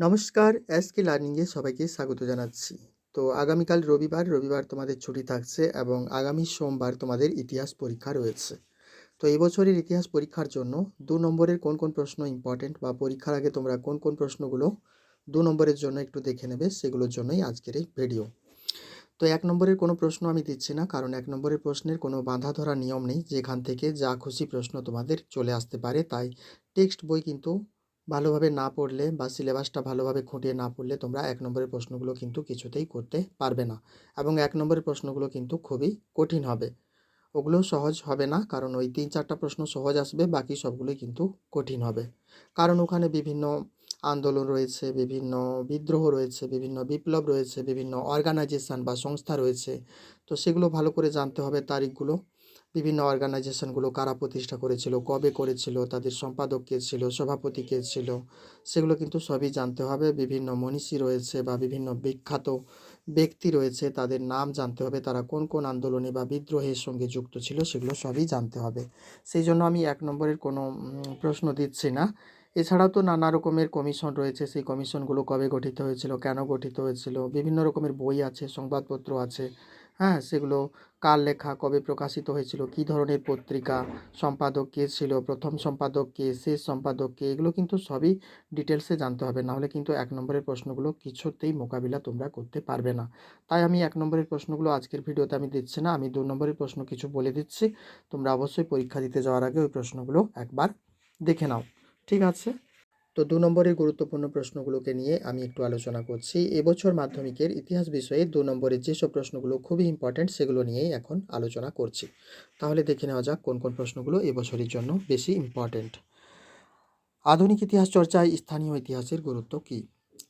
নমস্কার, এসকে লার্নিংয়ে সবাইকে স্বাগত জানাচ্ছি। তো আগামীকাল রবিবার তোমাদের ছুটি থাকছে এবং আগামী সোমবার তোমাদের ইতিহাস পরীক্ষা রয়েছে। তো এই বছরের ইতিহাস পরীক্ষার জন্য ২ নম্বরের কোন প্রশ্ন ইম্পর্টেন্ট বা পরীক্ষার আগে তোমরা কোন প্রশ্নগুলো ২ নম্বরের জন্য একটু দেখে নেবে, সেগুলোর জন্যই আজকের এই ভিডিও। তো ১ নম্বরের কোনো প্রশ্ন আমি দিচ্ছি না, কারণ ১ নম্বরের প্রশ্নের কোনো বাঁধা ধরা নিয়ম নেই, যেখান থেকে যা খুশি প্রশ্ন তোমাদের চলে আসতে পারে। তাই টেক্সট বই কিন্তু ভালোভাবে না পড়লে বা সিলেবাসটা ভালোভাবে খুঁটিয়ে না পড়লে তোমরা ১ নম্বরের প্রশ্নগুলো কিন্তু কিছুতেই করতে পারবে না, এবং ১ নম্বরের প্রশ্নগুলো কিন্তু খুবই কঠিন হবে। ওগুলো সহজ হবে না, কারণ ওই ৩-৪টা প্রশ্ন সহজ আসবে, বাকি সবগুলোই কিন্তু কঠিন হবে। কারণ ওখানে বিভিন্ন আন্দোলন রয়েছে, বিভিন্ন বিদ্রোহ রয়েছে, বিভিন্ন বিপ্লব রয়েছে, বিভিন্ন অর্গানাইজেশন বা সংস্থা রয়েছে। তো সেগুলো ভালো করে জানতে হবে, তারিখগুলো, বিভিন্ন অর্গানাইজেশনগুলো কারা প্রতিষ্ঠা করেছিল, কবে করেছিল, তাদের সম্পাদক কে ছিল, সভাপতি কে ছিল, সেগুলো কিন্তু সবই জানতে হবে। বিভিন্ন মনীষী রয়েছে বা বিভিন্ন বিখ্যাত ব্যক্তি রয়েছে, তাদের নাম জানতে হবে, তারা কোন আন্দোলনে বা বিদ্রোহের সঙ্গে যুক্ত ছিল, সেগুলো সবই জানতে হবে। সেই জন্য আমি ১ নম্বরের কোনো প্রশ্ন দিচ্ছি না। এছাড়াও তো নানা রকমের কমিশন রয়েছে, সেই কমিশনগুলো কবে গঠিত হয়েছিল, কেন গঠিত হয়েছিল, বিভিন্ন রকমের বই আছে, সংবাদপত্র আছে, হ্যাঁ, সেগুলো কার লেখা, কবে প্রকাশিত হয়েছিল, কী ধরনের পত্রিকা, সম্পাদক কে ছিল, প্রথম সম্পাদক কে, শেষ সম্পাদক কে, এগুলো কিন্তু সবই ডিটেলসে জানতে হবে। নাহলে কিন্তু ১ নম্বরের প্রশ্নগুলো কিছুতেই মোকাবিলা তোমরা করতে পারবে না। তাই আমি ১ নম্বরের প্রশ্নগুলো আজকের ভিডিওতে আমি দিচ্ছি না, আমি ২ নম্বরের প্রশ্ন কিছু বলে দিচ্ছি। তোমরা অবশ্যই পরীক্ষা দিতে যাওয়ার আগে ওই প্রশ্নগুলো একবার দেখে নাও, ঠিক আছে? তো ২ নম্বরের গুরুত্বপূর্ণ প্রশ্নগুলোকে নিয়ে আমি একটু আলোচনা করছি। এবছর মাধ্যমিকের ইতিহাস বিষয়ে ২ নম্বরের যেসব প্রশ্নগুলো খুবই ইম্পর্ট্যান্ট, সেগুলো নিয়েই এখন আলোচনা করছি। তাহলে দেখে নেওয়া যাক কোন প্রশ্নগুলো এবছরের জন্য বেশি ইম্পর্ট্যান্ট। আধুনিক ইতিহাস চর্চায় স্থানীয় ইতিহাসের গুরুত্ব কী?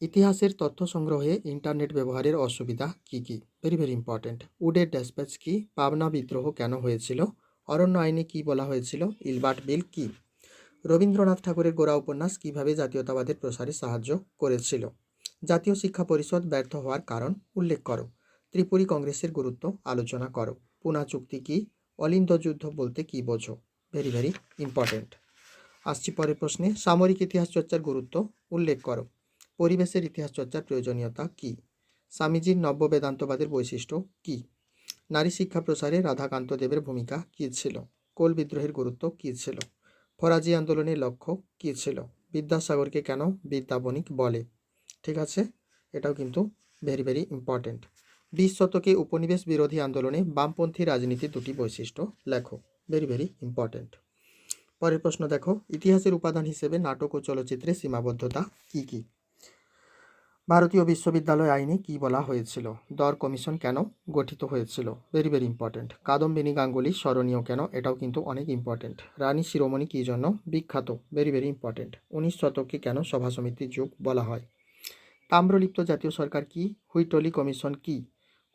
ইতিহাসের তথ্য সংগ্রহে ইন্টারনেট ব্যবহারের অসুবিধা কী কী? Very important. উডের ড্যাসপ্যাচ কী? পাবনা বিদ্রোহ কেন হয়েছিল? অরণ্য আইনে কী বলা হয়েছিল? ইলবার্ট বিল কী? রবীন্দ্রনাথ ঠাকুরের গোরা উপন্যাস কীভাবে জাতীয়তাবাদের প্রসারে সাহায্য করেছিল? জাতীয় শিক্ষা পরিষদ ব্যর্থ হওয়ার কারণ উল্লেখ করো। ত্রিপুরী কংগ্রেসের গুরুত্ব আলোচনা করো। পুনা চুক্তি কী? অলিন্দ যুদ্ধ বলতে কী বোঝো? Very important. আসছি পরের প্রশ্নে। সামরিক ইতিহাস চর্চার গুরুত্ব উল্লেখ করো। পরিবেশের ইতিহাস চর্চার প্রয়োজনীয়তা কী? স্বামীজির নব্য বেদান্তবাদের বৈশিষ্ট্য কী? নারী শিক্ষা প্রসারে রাধাকান্ত দেবের ভূমিকা কী ছিল? কোল বিদ্রোহের গুরুত্ব কী ছিল? ফরাজি আন্দোলনের লক্ষ্য কী ছিল? বিদ্যাসাগরকে কেন বিদ্যা বণিক বলে? ঠিক আছে, এটাও কিন্তু ভেরি ইম্পর্ট্যান্ট। ২০ শতকে উপনিবেশ বিরোধী আন্দোলনে বামপন্থী রাজনীতির দুটি বৈশিষ্ট্য লেখো। Very important. পরের প্রশ্ন দেখো, ইতিহাসের উপাদান হিসেবে নাটক ও চলচ্চিত্রের সীমাবদ্ধতা কী কী? ভারতীয় বিশ্ববিদ্যালয় আইনে কী বলা হয়েছিল? দর কমিশন কেন গঠিত হয়েছিল? Very important. কাদম্বিনী গাঙ্গুলি স্মরণীয় কেন? এটাও কিন্তু অনেক ইম্পর্ট্যান্ট। রানী শিরোমণি কী জন্য বিখ্যাত? Very important. ১৯ শতককে কেন সভা সমিতির যুগ বলা হয়? তাম্রলিপ্ত জাতীয় সরকার কি? হুইটলি কমিশন কি?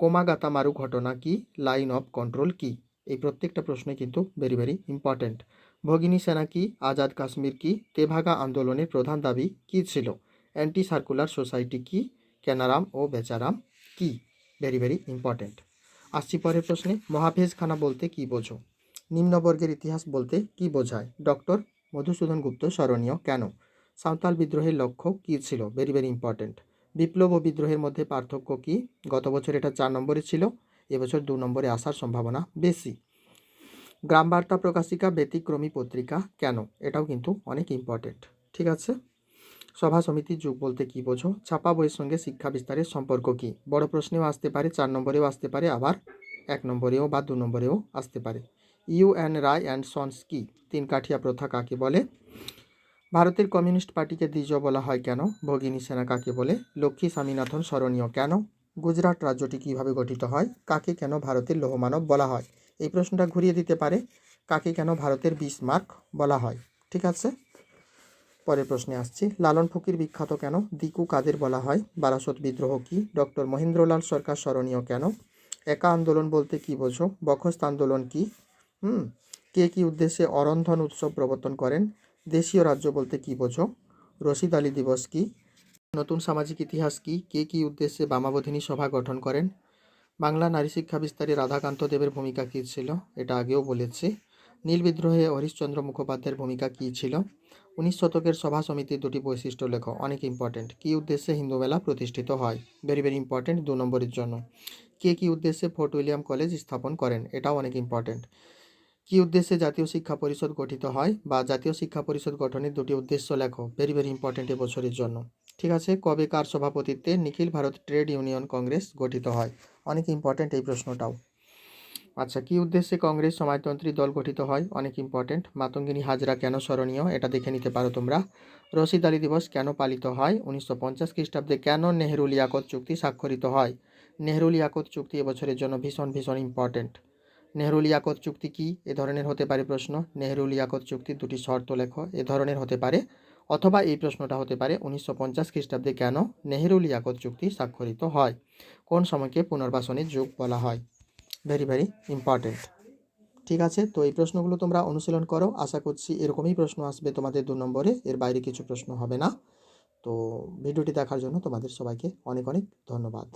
কোমাগাতা মারু ঘটনা কি? লাইন অফ কন্ট্রোল কি? এই প্রত্যেকটা প্রশ্ন কিন্তু ভেরি ইম্পর্ট্যান্ট। ভগিনী সেনা কি? আজাদ কাশ্মীর কি? তেভাগা আন্দোলনের প্রধান দাবি কি ছিল? অ্যান্টি সার্কুলার সোসাইটি কি? ক্যানারাম ও বেচারাম কি? Very important. আসছি পরের প্রশ্নে। মহাভেজ খানা বলতে কি বোঝো? নিম্নবর্গের ইতিহাস বলতে কি বোঝায়? ডক্টর মধুসূদন গুপ্ত স্মরণীয় কেন? সাঁওতাল বিদ্রোহের লক্ষ্য কী ছিল? Very important. বিপ্লব ও বিদ্রোহের মধ্যে পার্থক্য কী? গত বছর এটা ৪ নম্বরে ছিল, এবছর ২ নম্বরে আসার সম্ভাবনা বেশি। গ্রাম বার্তা প্রকাশিকা ব্যতিক্রমী পত্রিকা কেন? এটাও কিন্তু অনেক ইম্পর্ট্যান্ট। ঠিক আছে। সভা সমিতির যুগ বলতে কী বোঝো? ছাপা বইয়ের সঙ্গে শিক্ষা বিস্তারের সম্পর্ক কী? বড় প্রশ্নেও আসতে পারে, ৪ নম্বরেও আসতে পারে, আবার ১ নম্বরেও বা ২ নম্বরেও আসতে পারে। U N Roy and sons কি? তিন কাঠিয়া প্রথা কাকে বলে? ভারতের কমিউনিস্ট পার্টিকে দ্বিজ বলা হয় কেন? ভগিনী সেনা কাকে বলে? লক্ষ্মী স্বামীনাথন স্মরণীয় কেন? গুজরাট রাজ্যটি কিভাবে গঠিত হয়? কাকে কেন ভারতের লৌহমানব বলা হয়? এই প্রশ্নটা ঘুরিয়ে দিতে পারে, কাকে কেন ভারতের বিসমার্ক বলা হয়? ঠিক আছে। পরের প্রশ্নে আসছি। লালন ফকির বিখ্যাত কেন? দিকু কাদের বলা হয়? বারাসত বিদ্রোহ কি? ডক্টর মহেন্দ্রলাল সরকার স্মরণীয় কেন? একা আন্দোলন বলতে কি বোঝো? বখস্ত আন্দোলন কি? কে কি উদ্দেশ্যে অরন্ধন উৎসব প্রবর্তন করেন? দেশীয় রাজ্য বলতে কি বোঝো? রশিদ আলী দিবস কি? নতুন সামাজিক ইতিহাস কি? কে কি উদ্দেশ্যে বামাবোধিনী সভা গঠন করেন? বাংলা নারী শিক্ষা বিস্তারে রাধাকান্ত দেবের ভূমিকা কী ছিল? এটা আগেও বলেছি। নীল বিদ্রোহে হরিশচন্দ্র মুখোপাধ্যায়ের ভূমিকা কী ছিল? 19 শতকের সভা সমিতির দুটি বৈশিষ্ট্য লেখো, অনেক ইম্পর্টেন্ট। কী উদ্দেশ্যে হিন্দু মেলা প্রতিষ্ঠিত হয়? ভেরি ভেরি ইম্পর্টেন্ট 2 নম্বরের জন্য। কে কী উদ্দেশ্যে ফোর্ট উইলিয়াম কলেজ স্থাপন করেন? এটাও অনেক ইম্পর্টেন্ট। কী উদ্দেশ্যে জাতীয় শিক্ষা পরিষদ গঠিত হয় বা জাতীয় শিক্ষা পরিষদ গঠনের দুটি উদ্দেশ্য লেখো, ভেরি ভেরি ইম্পর্টেন্ট এবছরের জন্য। ঠিক আছে, কবে কার সভাপতিত্বে নিখিল ভারত ট্রেড ইউনিয়ন কংগ্রেস গঠিত হয়? অনেক ইম্পর্টেন্ট এই প্রশ্নটাও। আচ্ছা, কী উদ্দেশ্যে কংগ্রেস সমাজতন্ত্রী দল গঠিত হয়? অনেক ইম্পর্টেন্ট। মাতঙ্গিনী হাজরা কেন স্মরণীয়? এটা দেখে নিতে পারো তোমরা। রশিদ আলী দিবস কেন পালিত হয়? 1950 খ্রিস্টাব্দে কেন নেহেরু লিয়াকত চুক্তি স্বাক্ষরিত হয়? নেহেরু লিয়াকত চুক্তি এবছরের জন্য ভীষণ ভীষণ ইম্পর্টেন্ট। নেহেরু লিয়াকত চুক্তি কী? এ ধরনের হতে পারে প্রশ্ন। নেহেরু লিয়াকত চুক্তির দুটি শর্ত লেখো, এ ধরনের হতে পারে। অথবা এই প্রশ্নটা হতে পারে 1950 খ্রিস্টাব্দে কেন নেহেরু লিয়াকত চুক্তি স্বাক্ষরিত হয়? কোন সময়কে পুনর্বাসনের যুগ বলা হয়? Very very important. ঠিক আছে, তো এই প্রশ্নগুলো তোমরা অনুশীলন করো। আশা করছি এরকমই প্রশ্ন আসবে তোমাদের 2 নম্বরে, এর বাইরে কিছু প্রশ্ন হবে না। তো ভিডিওটি দেখার জন্য তোমাদের সবাইকে অনেক অনেক ধন্যবাদ।